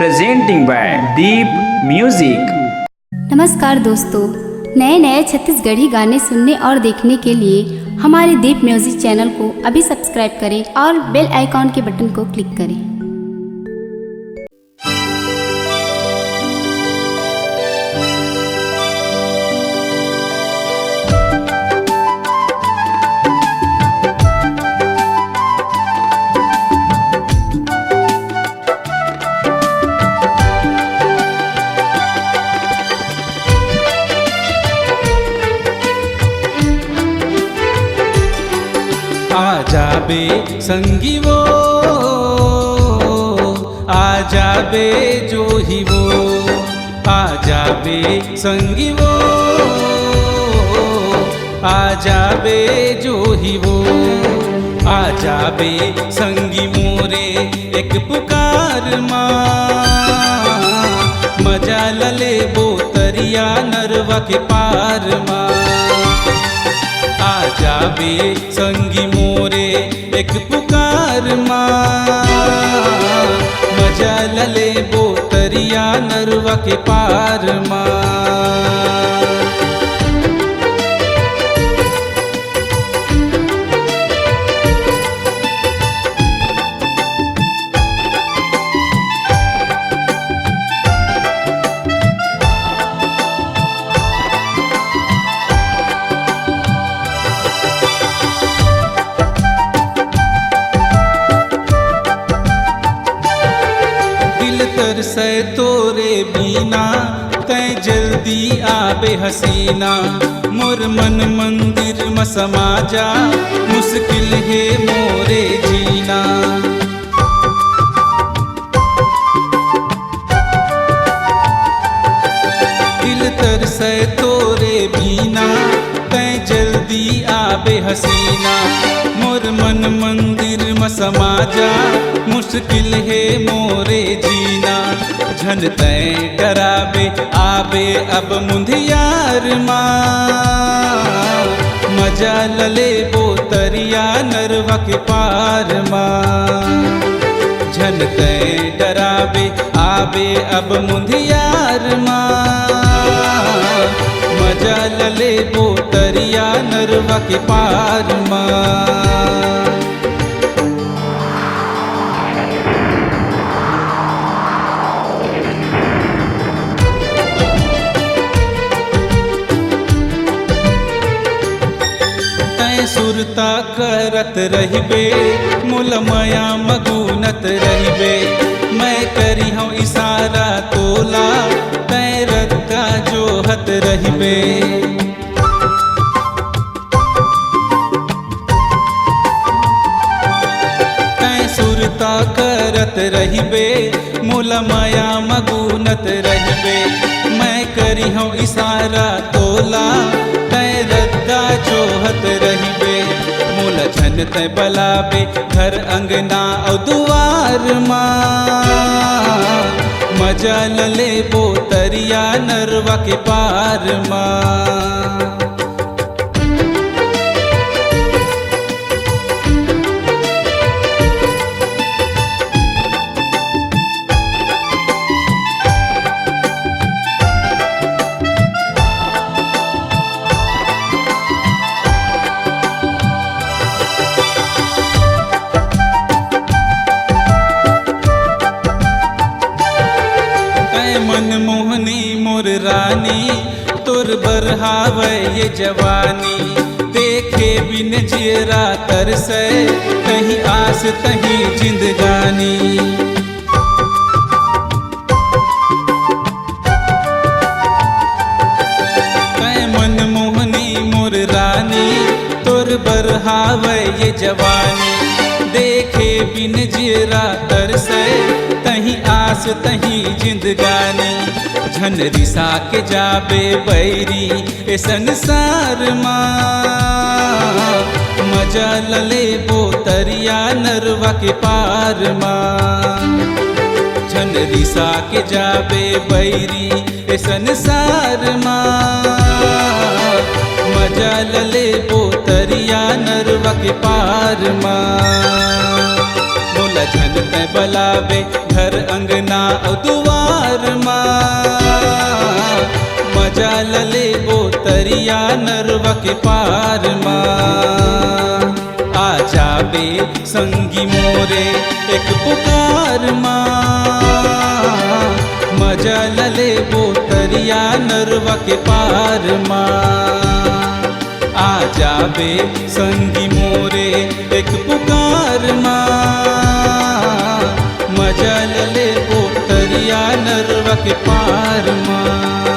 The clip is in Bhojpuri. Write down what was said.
presenting by Deep Music। नमस्कार दोस्तों, नए नए छत्तीसगढ़ी गाने सुनने और देखने के लिए हमारे दीप म्यूजिक चैनल को अभी सब्सक्राइब करें और बेल आइकॉन के बटन को क्लिक करें। आजा बे संगी वो, आजा बे जो ही वो, आजा बे संगी वो, आजा बे जो ही वो, आजा बे संगी मोरे एक पुकार माँ, मजा लले बोतरिया नरवा के पार माँ। आजा बे संगी मोरे एक पुकार माँ, मजा लले बोतरिया नरवा के पार माँ। तरसै तोरे बीना तै जल्दी आबे हसीना, मोर मन मंदिर में समा जा, मुश्किल है मोरे जीना। दिल तरसै तोरे बीना तै जल्दी आबे हसीना, मोर मन मंदिर में समा जा, मुश्किल है मोरे जीना। झन तै डराबे आबे अब मुंधियार माँ, मजा लले बोतरिया नरवा के पार माँ। झन तै डराबे आबे अब मुंधियार माँ, मजा लले बोतरिया नरवा के पार माँ। सुरता करत रहिबे मुल माया मगुनत रहिबे, मैं करी हूँ इशारा तोला तै रत्ता जोहत रहिबे। तै सुरता करत रहिबे मुल माया मगुनत रहिबे, मैं करी हूँ इशारा तोला तै रत्ता जोहत रहिबे। मोल झन तै बलाबे घर अंगना और दुआर माँ, मजा लले बोतरिया नरवा के पार माँ। मन मोहनी मोर रानी तोर बरहावे ये जवानी, देखे बिन जियरा तरसै कहीं आस तहीं जिंदगानी। तै मन मोहनी मोर रानी तोर बरहावे ये जवानी, देखे बिन जियरा तरसै तहीं आस तहीं जिंदगानी। झन रिसा के जाबे बैरी ए संसार माँ, मजा लले बोतरिया नरवा के पार माँ। झन रिसा के जाबे बैरी ए संसार माँ, मजा लले बोतरिया नरवा के पार माँ। सजन ते बलावे घर अंगना और दुआर माँ मजा लले वो तरिया नरवा के पार माँ आ जाबे संगी मोरे एक पुकार माँ मजा लले वो तरिया नरवा के पार माँ आ जाबे संगी मोरे एक पुकार माँ मजा लले वो तरिया नरवा के पार माँ।